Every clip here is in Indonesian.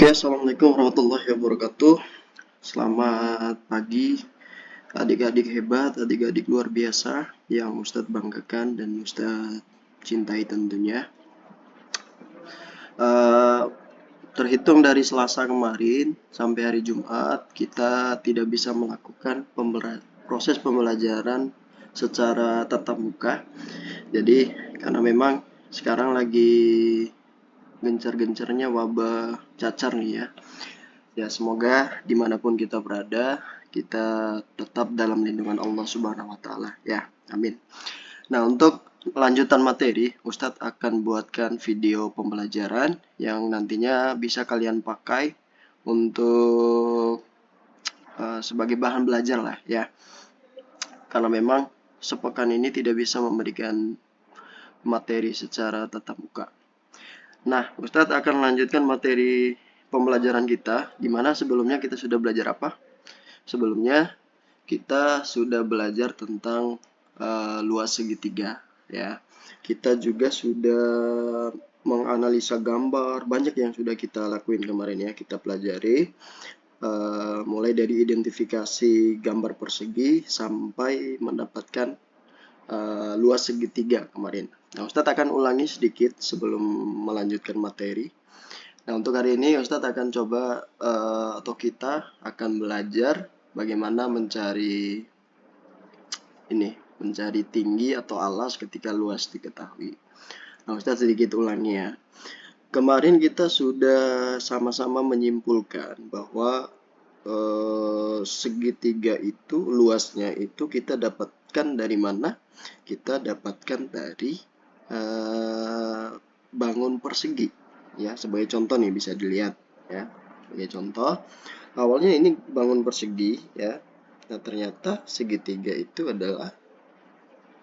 Oke, Assalamualaikum warahmatullahi wabarakatuh. Selamat pagi, adik-adik hebat, adik-adik luar biasa yang Ustadz banggakan dan Ustadz cintai tentunya. Terhitung dari Selasa kemarin sampai hari Jumat, kita tidak bisa melakukan proses pembelajaran secara tatap muka. Jadi, karena memang sekarang lagi gencar-gencarnya wabah cacar nih ya. Ya, semoga dimanapun kita berada, kita tetap dalam lindungan Allah Subhanahu wa Ta'ala. Ya, amin. Nah, untuk lanjutan materi, Ustadz akan buatkan video pembelajaran yang nantinya bisa kalian pakai untuk sebagai bahan belajar lah ya. Karena memang sepekan ini tidak bisa memberikan materi secara tatap muka. Nah, Ustadz akan melanjutkan materi pembelajaran kita, di mana sebelumnya kita sudah belajar apa? Sebelumnya kita sudah belajar tentang luas segitiga, ya. Kita juga sudah menganalisa gambar, banyak yang sudah kita lakuin kemarin ya, kita pelajari. Mulai dari identifikasi gambar persegi sampai mendapatkan luas segitiga kemarin. Nah, Ustadz akan ulangi sedikit sebelum melanjutkan materi. Nah, untuk hari ini Ustadz akan coba atau kita akan belajar bagaimana mencari tinggi atau alas ketika luas diketahui. Nah, Ustadz sedikit ulangi ya. Kemarin kita sudah sama-sama menyimpulkan bahwa segitiga itu luasnya itu kita dapatkan dari mana? Kita dapatkan dari bangun persegi ya. Sebagai contoh nih bisa dilihat ya. Sebagai contoh, awalnya ini bangun persegi ya. Nah, ternyata segitiga itu adalah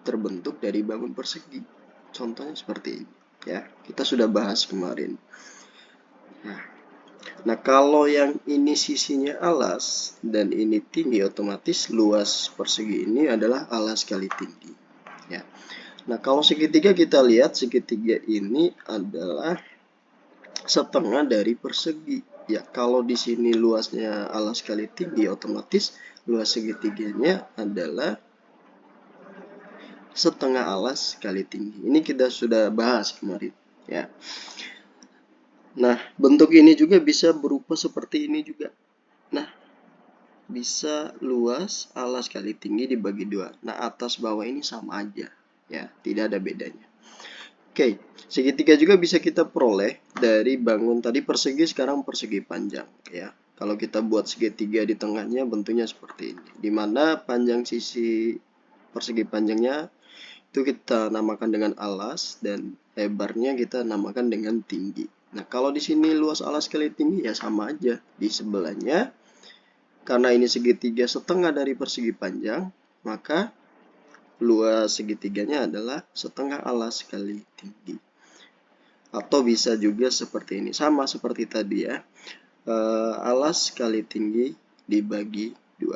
terbentuk dari bangun persegi. Contohnya seperti ini ya. Kita sudah bahas kemarin. Nah, kalau yang ini sisinya alas dan ini tinggi, otomatis luas persegi ini adalah alas kali tinggi. Ya. Nah, kalau segitiga kita lihat, segitiga ini adalah setengah dari persegi. Ya, kalau di sini luasnya alas kali tinggi, otomatis luas segitiganya adalah setengah alas kali tinggi. Ini kita sudah bahas kemarin. Ya. Nah, bentuk ini juga bisa berupa seperti ini juga. Nah, bisa luas alas kali tinggi dibagi 2. Nah, atas bawah ini sama aja. Ya, tidak ada bedanya. Oke, segitiga juga bisa kita peroleh dari bangun tadi persegi, sekarang persegi panjang. Ya, kalau kita buat segitiga di tengahnya bentuknya seperti ini. Dimana panjang sisi persegi panjangnya itu kita namakan dengan alas dan lebarnya kita namakan dengan tinggi. Nah, kalau di sini luas alas kali tinggi ya sama aja. Di sebelahnya, karena ini segitiga setengah dari persegi panjang, maka luas segitiganya adalah setengah alas kali tinggi. Atau bisa juga seperti ini, sama seperti tadi ya. Alas kali tinggi dibagi 2.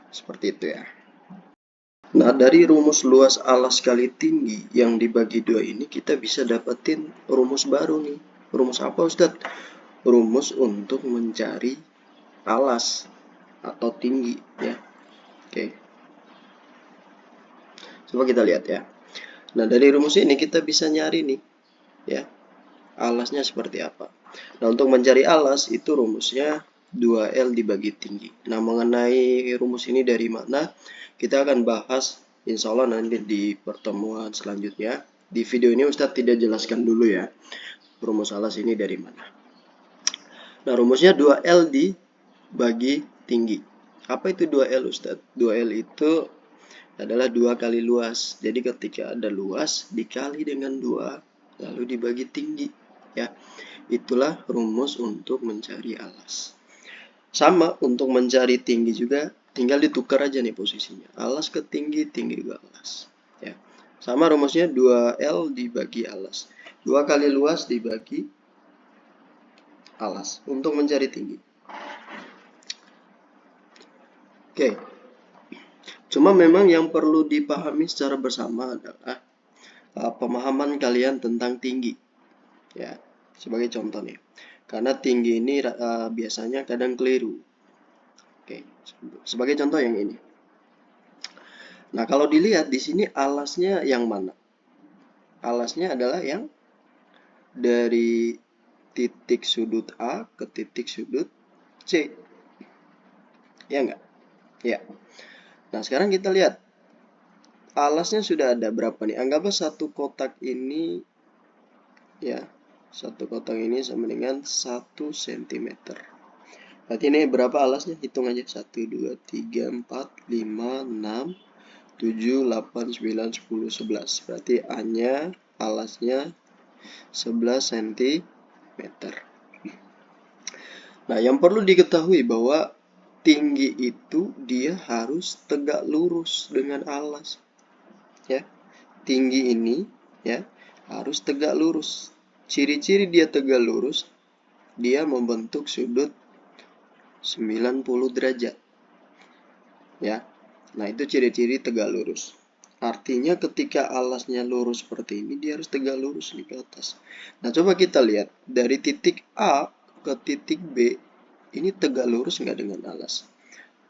Seperti itu ya. Nah, dari rumus luas alas kali tinggi yang dibagi 2 ini kita bisa dapetin rumus baru nih. Rumus apa, Ustadz? Rumus untuk mencari alas atau tinggi ya. Oke. Coba kita lihat ya. Nah, dari rumus ini kita bisa nyari nih ya. Alasnya seperti apa. Nah, untuk mencari alas itu rumusnya 2L dibagi tinggi. Nah, mengenai rumus ini dari mana? Kita akan bahas insya Allah nanti di pertemuan selanjutnya. Di video ini Ustadz tidak jelaskan dulu ya. Rumus alas ini dari mana. Nah, rumusnya 2L dibagi tinggi. Apa itu 2L, Ustadz? 2L itu adalah 2 kali luas. Jadi ketika ada luas dikali dengan 2 lalu dibagi tinggi ya. Itulah rumus untuk mencari alas. Sama untuk mencari tinggi juga, tinggal ditukar aja nih posisinya. Alas ke tinggi, tinggi ke alas ya. Sama rumusnya 2L dibagi alas. 2 kali luas dibagi alas untuk mencari tinggi. Oke. Cuma memang yang perlu dipahami secara bersama adalah pemahaman kalian tentang tinggi. Ya, sebagai contoh nih. Karena tinggi ini biasanya kadang keliru. Oke, sebagai contoh yang ini. Nah, kalau dilihat di sini alasnya yang mana? Alasnya adalah yang dari titik sudut A ke titik sudut C. Ya enggak? Ya. Nah, sekarang kita lihat. Alasnya sudah ada berapa nih? Anggaplah satu kotak ini, ya, satu kotak ini sama dengan 1 cm. Berarti ini berapa alasnya? Hitung aja. 1, 2, 3, 4, 5, 6, 7, 8, 9, 10, 11. Berarti A-nya, alasnya 11 cm. Nah, yang perlu diketahui bahwa tinggi itu dia harus tegak lurus dengan alas. Ya, tinggi ini ya harus tegak lurus. Ciri-ciri dia tegak lurus, dia membentuk sudut 90 derajat. Ya. Nah, itu ciri-ciri tegak lurus. Artinya ketika alasnya lurus seperti ini, dia harus tegak lurus nih ke atas. Nah, coba kita lihat dari titik A ke titik B, ini tegak lurus nggak dengan alas?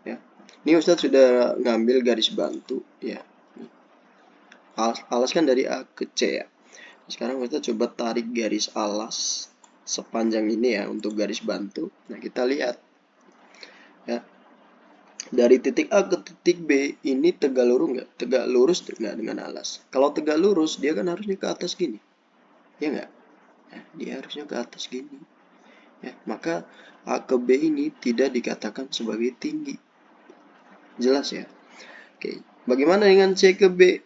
Ya. Ini Ustadz sudah ngambil garis bantu, ya. Alas kan dari A ke C, ya. Sekarang kita coba tarik garis alas sepanjang ini ya untuk garis bantu. Nah, kita lihat ya. Dari titik A ke titik B ini tegak lurus nggak? Tegak lurus nggak dengan alas? Kalau tegak lurus dia kan harusnya ke atas gini, ya nggak? Ya, dia harusnya ke atas gini. Ya, maka A ke B ini tidak dikatakan sebagai tinggi. Jelas ya? Oke. Bagaimana dengan C ke B?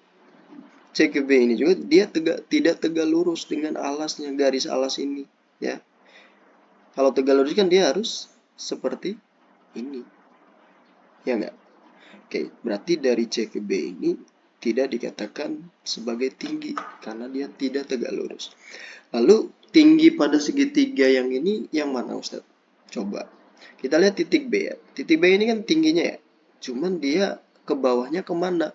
C ke B ini juga dia tidak tegak lurus dengan alasnya, garis alas ini. Ya. Kalau tegak lurus kan dia harus seperti ini. Ya enggak? Oke, berarti dari C ke B ini tidak dikatakan sebagai tinggi karena dia tidak tegak lurus. Lalu tinggi pada segitiga yang ini yang mana Ustaz? Coba. Kita lihat titik B ya. Titik B ini kan tingginya ya. Cuman dia ke bawahnya kemana?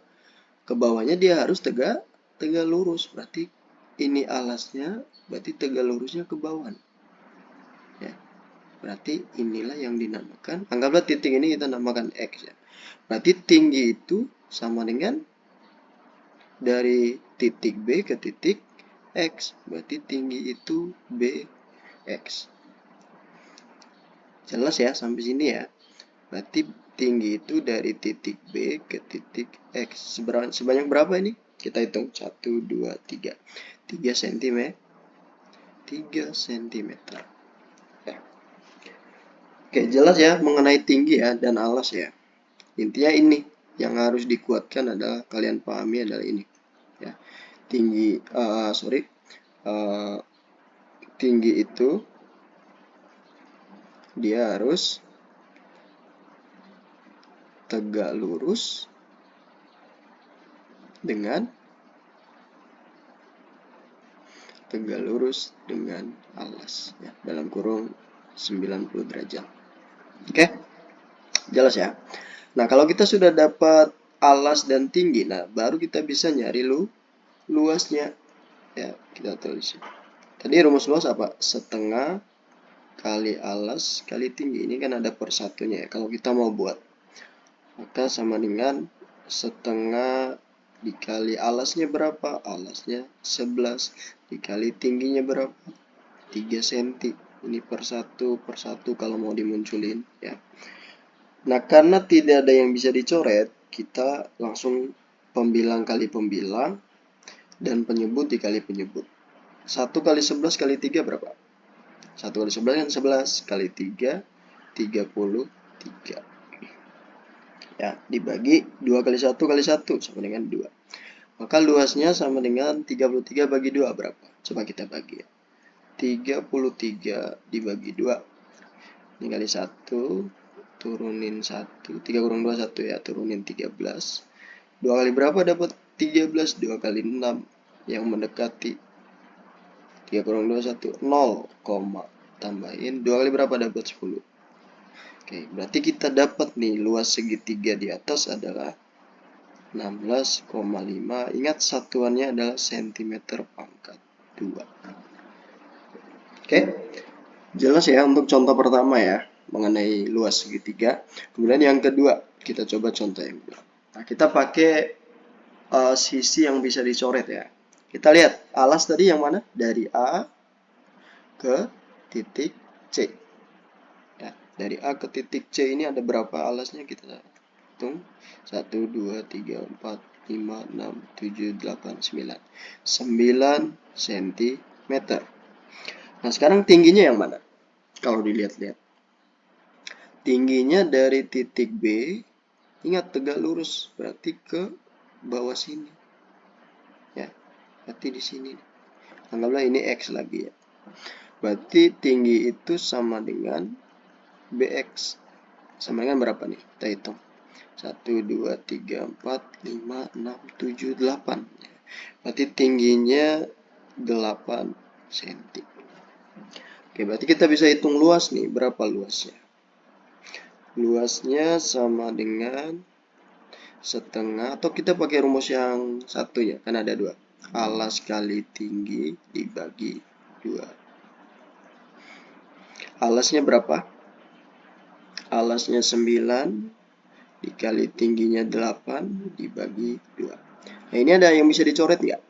Ke bawahnya dia harus tegak lurus. Berarti ini alasnya, berarti tegak lurusnya ke bawah. Ya. Berarti inilah yang dinamakan, anggaplah titik ini kita namakan X ya. Berarti tinggi itu sama dengan dari titik B ke titik X. Berarti tinggi itu BX. Jelas ya sampai sini ya. Berarti tinggi itu dari titik B ke titik X. Sebanyak berapa ini? Kita hitung. 1, 2, 3. 3 cm. 3 cm. Oke, jelas ya mengenai tinggi ya dan alas ya. Intinya ini yang harus dikuatkan adalah kalian pahami adalah ini. Ya, tinggi, tinggi itu dia harus tegak lurus dengan alas ya, dalam kurung 90 derajat. Oke, jelas ya. Nah, kalau kita sudah dapat alas dan tinggi, nah baru kita bisa nyari luasnya. Ya, kita tulis. Tadi rumus luas apa? Setengah kali alas kali tinggi. Ini kan ada persatunya ya. Kalau kita mau buat, maka sama dengan setengah dikali alasnya berapa? Alasnya 11 dikali tingginya berapa? 3 cm. Ini per satu kalau mau dimunculin ya. Nah, karena tidak ada yang bisa dicoret, kita langsung pembilang kali pembilang dan penyebut dikali penyebut. 1 kali 11 kali 3 berapa? 1 kali 11 kan 11 kali 3 33. Ya, dibagi 2 kali 1 kali 1 sama dengan 2. Maka luasnya sama dengan 33 bagi 2 berapa? Coba kita bagi ya. 33 dibagi 2. Ini kali 1 turunin 1, 3 kurang 2 1 ya, turunin 13. 2 kali berapa dapat 13? 2 kali 6 yang mendekati 3 kurang 2 1 0, tambahin 2 kali berapa dapat 10. Oke, berarti kita dapat nih luas segitiga di atas adalah 16,5. Ingat satuannya adalah cm pangkat 2. Oke. Jelas ya untuk contoh pertama ya, mengenai luas segitiga. Kemudian yang kedua, kita coba contoh yang kedua. Nah, kita pakai sisi yang bisa dicoret ya. Kita lihat alas tadi yang mana? Dari A ke titik C. Ya, dari A ke titik C ini ada berapa alasnya? Kita hitung. 1, 2, 3, 4, 5, 6, 7, 8, 9. 9 cm. Nah, sekarang tingginya yang mana? Kalau dilihat-lihat. Tingginya dari titik B, ingat tegak lurus, berarti ke bawah sini. Ya, berarti di sini. Anggaplah ini X lagi ya. Berarti tinggi itu sama dengan BX. Sama dengan berapa nih? Kita hitung. 1, 2, 3, 4, 5, 6, 7, 8. Berarti tingginya 8 cm. Oke, berarti kita bisa hitung luas nih. Berapa luasnya? Luasnya sama dengan setengah, atau kita pakai rumus yang satu ya, kan ada dua. Alas kali tinggi dibagi 2. Alasnya berapa? Alasnya 9 dikali tingginya 8 dibagi 2. Nah, ini ada yang bisa dicoret nggak?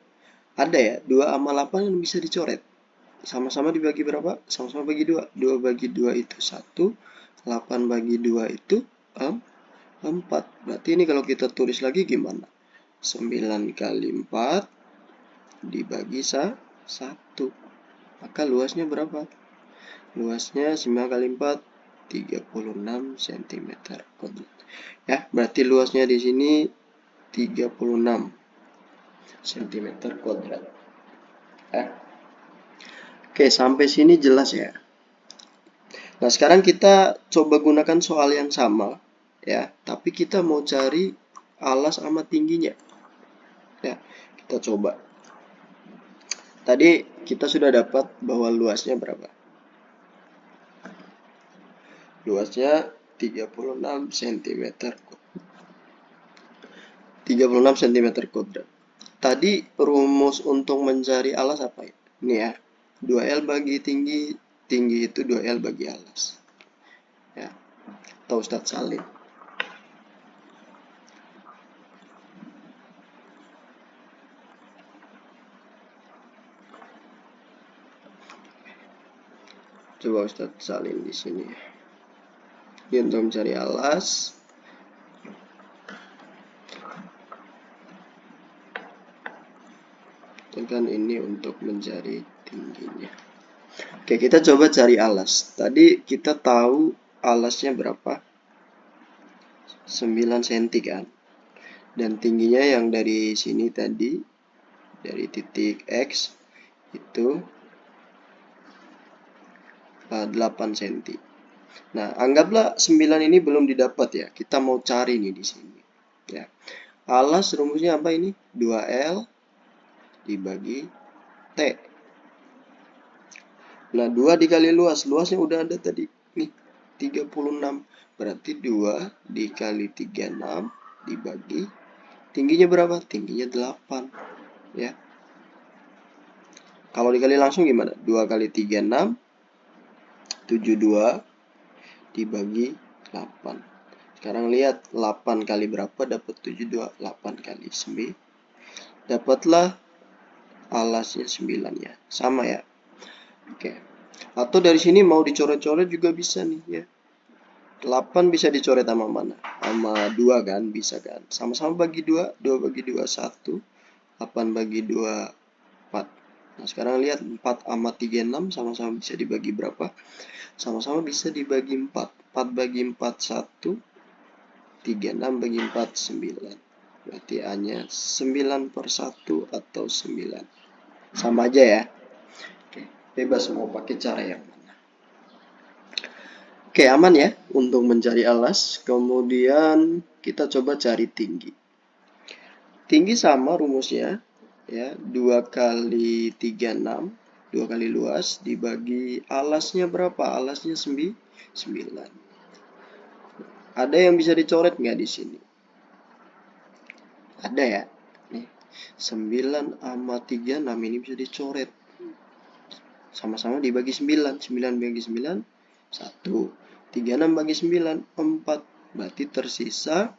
Ada ya, 2 sama 8 yang bisa dicoret. Sama-sama dibagi berapa? Sama-sama bagi 2. 2 bagi 2 itu 1. 8 bagi 2 itu 4. Berarti ini kalau kita tulis lagi gimana? 9 kali 4 dibagi 1. Maka luasnya berapa? Luasnya 9 kali 4, 36 cm kuadrat. Ya, berarti luasnya di sini 36 cm kuadrat. Ya. Oke, sampai sini jelas ya. Nah, sekarang kita coba gunakan soal yang sama ya, tapi kita mau cari alas sama tingginya. Ya, kita coba. Tadi kita sudah dapat bahwa luasnya berapa? Luasnya 36 cm. 36 cm kuadrat. Tadi rumus untuk mencari alas apa ya? Ini ya. 2L bagi tinggi, tinggi itu 2L bagi alas. Ya. Atau Ustadz Salim. Coba Ustadz Salim di sini. Ini untuk mencari alas. Dan ini untuk mencari tingginya. Oke, kita coba cari alas. Tadi kita tahu alasnya berapa? 9 cm kan? Dan tingginya yang dari sini tadi, dari titik X, itu 8 cm. Nah, anggaplah 9 ini belum didapat ya. Kita mau cari nih di sini. Ya. Alas rumusnya apa ini? 2L dibagi T. Nah, 2 dikali luas. Luasnya udah ada tadi. Nih, 36. Berarti 2 dikali 36 dibagi. Tingginya berapa? Tingginya 8. Ya. Kalau dikali langsung gimana? 2 kali 36, 72 dibagi 8. Sekarang lihat 8 kali berapa dapat 72? 8 kali 9. Dapatlah alasnya 9 ya. Sama ya. Oke. Atau dari sini mau dicoret-coret juga bisa nih ya. 8 bisa dicoret sama mana? Sama 2 kan? Bisa kan? Sama-sama bagi 2. 2 bagi 2 1. 8 bagi 2 4. Nah, sekarang lihat 4 sama 36 sama-sama bisa dibagi berapa? Sama-sama bisa dibagi 4. 4 bagi 4 1. 36 bagi 4 9. Berarti hanya 9 per 1 atau 9. Sama aja ya. Oke, bebas mau pakai cara yang mana. Oke, aman ya untuk mencari alas. Kemudian kita coba cari tinggi. Tinggi sama rumusnya ya, 2 kali 36, 2 kali luas dibagi alasnya berapa? Alasnya 9. Ada yang bisa dicoret nggak di sini? Ada ya. Nih, 9 sama 36 ini bisa dicoret. sama-sama dibagi 9. 9 bagi 9, 1. 36 bagi 9, 4. Berarti tersisa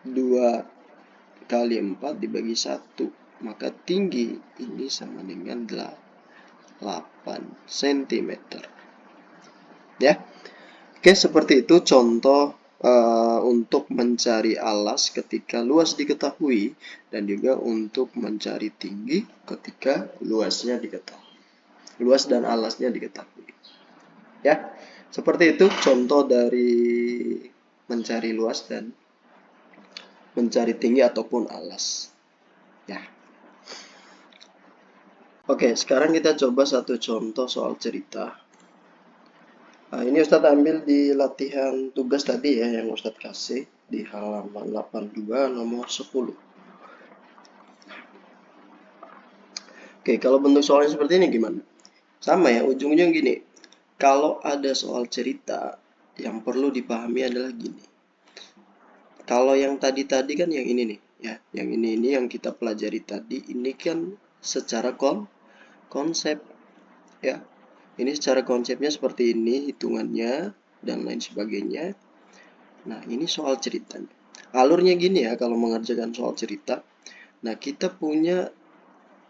2 kali 4 dibagi 1. Maka tinggi ini sama dengan 8 cm. Ya. Oke, seperti itu contoh untuk mencari alas ketika luas diketahui, dan juga untuk mencari tinggi ketika luasnya diketahui. Luas dan alasnya diketahui. Ya, seperti itu contoh dari mencari luas dan mencari tinggi ataupun alas. Ya. Oke, sekarang kita coba satu contoh soal cerita. Nah, ini Ustadz ambil di latihan tugas tadi ya, yang Ustadz kasih di halaman 82 nomor 10. Oke, kalau bentuk soalnya seperti ini gimana? Sama ya, ujung-ujung gini. Kalau ada soal cerita, yang perlu dipahami adalah gini. Kalau yang tadi-tadi kan yang ini nih, ya, yang ini yang kita pelajari tadi, ini kan secara konsep, ya. Ini secara konsepnya seperti ini, hitungannya dan lain sebagainya. Nah, ini soal ceritanya. Alurnya gini ya, kalau mengerjakan soal cerita. Nah, kita punya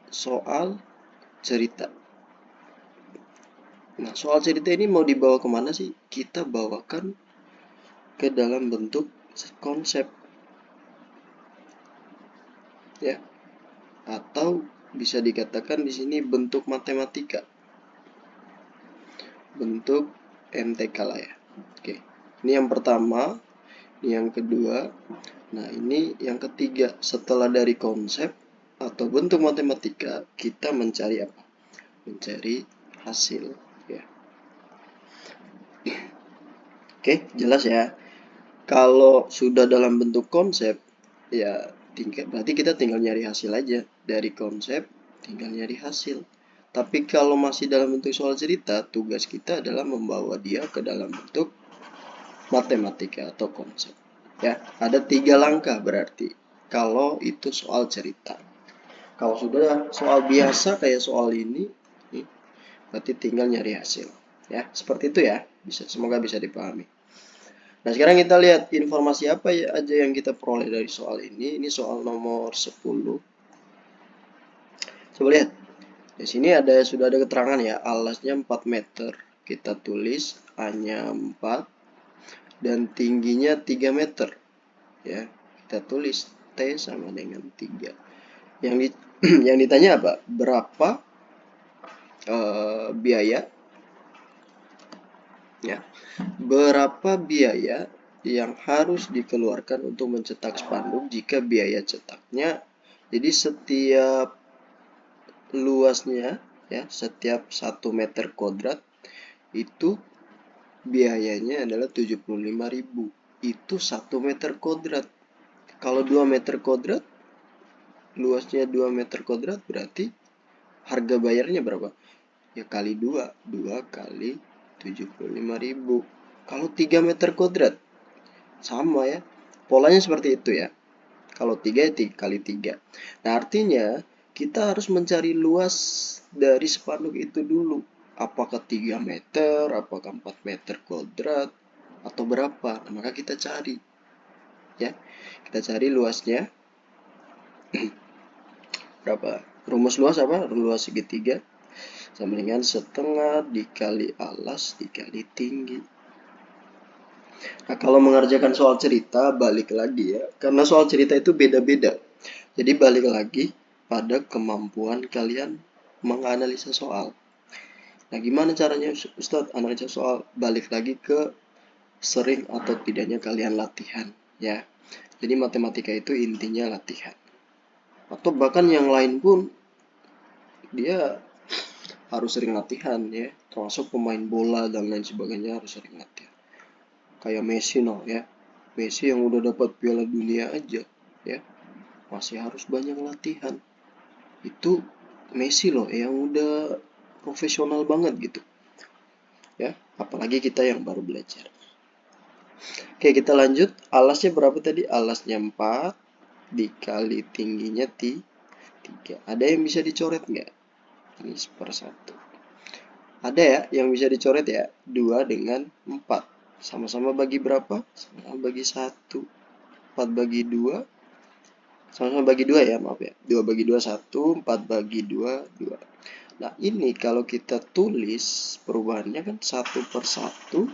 soal cerita. Nah, soal cerita ini mau dibawa kemana sih? Kita bawakan ke dalam bentuk konsep. Ya. Atau bisa dikatakan di sini bentuk matematika. Bentuk MTK lah ya. Oke. Ini yang pertama, ini yang kedua. Nah, ini yang ketiga. Setelah dari konsep atau bentuk matematika, kita mencari apa? Mencari hasil, ya. Oke, jelas ya. Kalau sudah dalam bentuk konsep, ya berarti kita tinggal nyari hasil aja. Dari konsep, tinggal nyari hasil. Tapi kalau masih dalam bentuk soal cerita, tugas kita adalah membawa dia ke dalam bentuk matematika atau konsep. Ya, ada 3 langkah berarti kalau itu soal cerita. Kalau sudah soal biasa kayak soal ini, berarti tinggal nyari hasil. Ya, seperti itu ya. Semoga bisa dipahami. Nah, sekarang kita lihat informasi apa ya aja yang kita peroleh dari soal ini. Ini soal nomor 10. Coba lihat. Di sini sudah ada keterangan ya, alasnya 4 meter. Kita tulis A-nya 4 dan tingginya 3 meter. Ya, kita tulis T sama dengan 3. Yang ditanya apa? Berapa biaya? Ya. Berapa biaya yang harus dikeluarkan untuk mencetak spanduk jika biaya cetaknya, jadi setiap luasnya ya, setiap 1 meter kuadrat itu biayanya adalah 75.000. Itu 1 meter kuadrat. Kalau 2 meter kuadrat, luasnya 2 meter kuadrat, berarti harga bayarnya berapa? Ya kali 2. 2 kali 75.000. Kalau 3 meter kuadrat, sama ya. Polanya seperti itu ya. Kalau 3 ya kali 3. Nah, artinya kita harus mencari luas dari spanduk itu dulu. Apakah 3 meter, apakah 4 meter kuadrat, atau berapa. Nah, maka kita cari. Ya, kita cari luasnya. Berapa? Rumus luas apa? Luas segitiga sama dengan setengah dikali alas dikali tinggi. Nah, kalau mengerjakan soal cerita, balik lagi ya. Karena soal cerita itu beda-beda. Jadi balik lagi pada kemampuan kalian menganalisa soal. Nah, gimana caranya Ustadz analisa soal? Balik lagi ke sering atau tidaknya kalian latihan ya. Jadi matematika itu intinya latihan. Atau bahkan yang lain pun dia harus sering latihan ya. Termasuk pemain bola dan lain sebagainya harus sering latihan. Kayak Messi ya. Messi yang udah dapat Piala Dunia aja ya, masih harus banyak latihan. Itu Messi yang udah profesional banget gitu. Ya, apalagi kita yang baru belajar. Oke, kita lanjut. Alasnya berapa tadi? Alasnya 4 dikali tingginya 3. Ada yang bisa dicoret nggak? Ini per 1. Ada ya yang bisa dicoret ya. 2 dengan 4. Sama-sama bagi berapa? Sama-sama bagi 1. 4 bagi 2. Sama-sama bagi 2 ya, maaf ya. 2 bagi 2, 1. 4 bagi 2, 2. Nah, ini kalau kita tulis perubahannya kan 1 per 1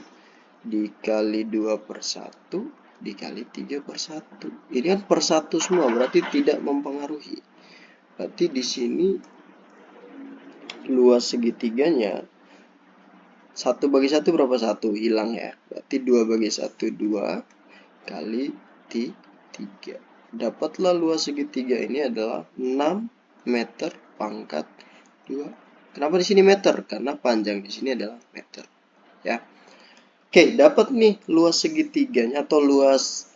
dikali 2 per 1 dikali 3 per 1. Ini kan per 1 semua, berarti tidak mempengaruhi. Berarti di sini luas segitiganya 1 bagi 1 berapa? 1, hilang ya. Berarti 2 bagi 1, 2 kali 3. Dapatlah luas segitiga ini adalah 6 meter pangkat 2. Kenapa di sini meter? Karena panjang di sini adalah meter. Ya. Oke, dapat nih luas segitiganya atau luas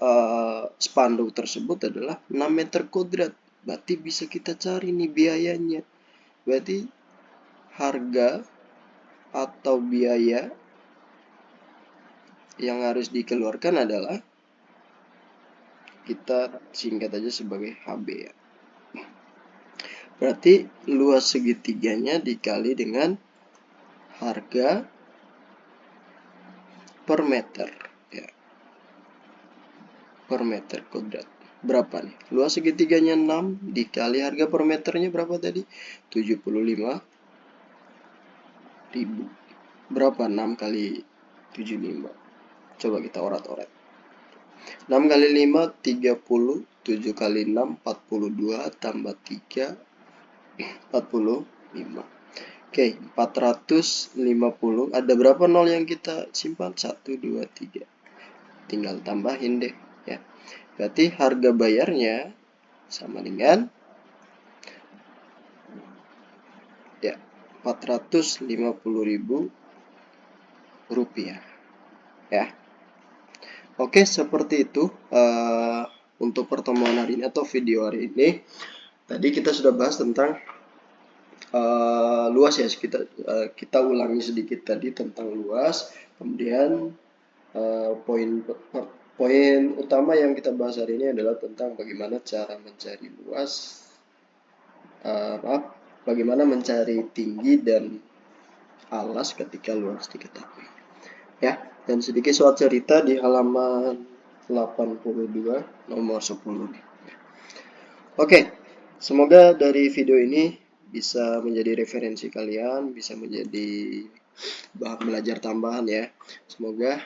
spanduk tersebut adalah 6 meter kuadrat. Berarti bisa kita cari nih biayanya. Berarti harga atau biaya yang harus dikeluarkan adalah, kita singkat aja sebagai HB ya. Berarti luas segitiganya dikali dengan harga per meter ya. Per meter kuadrat. Berapa nih? Luas segitiganya 6 dikali harga per meternya berapa tadi? 75.000. Berapa 6 kali 75? Coba kita orat-orat. 6 kali 5 30, 7 kali 6 42 tambah 3 45. Oke, 450. Ada berapa nol yang kita simpan? 1 2 3. Tinggal tambahin deh ya. Berarti harga bayarnya sama dengan ya 450.000 rupiah ya. Oke, seperti itu untuk pertemuan hari ini atau video hari ini. Tadi kita sudah bahas tentang luas ya. Kita ulangi sedikit tadi tentang luas. Kemudian poin utama yang kita bahas hari ini adalah tentang bagaimana cara mencari luas, bagaimana mencari tinggi dan alas ketika luas diketahui. Ya, dan sedikit soal cerita di halaman 82 nomor 10 nih. Oke, semoga dari video ini bisa menjadi referensi kalian, bisa menjadi bahan belajar tambahan ya. Semoga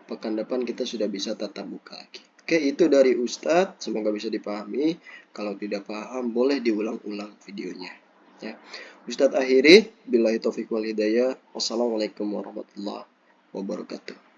pekan depan kita sudah bisa tatap muka lagi. Oke, itu dari Ustadz, semoga bisa dipahami. Kalau tidak paham, boleh diulang-ulang videonya. Ya. Ustadz akhiri, billahi taufiq wal hidayah. Wassalamualaikum warahmatullahi wabarakatuh.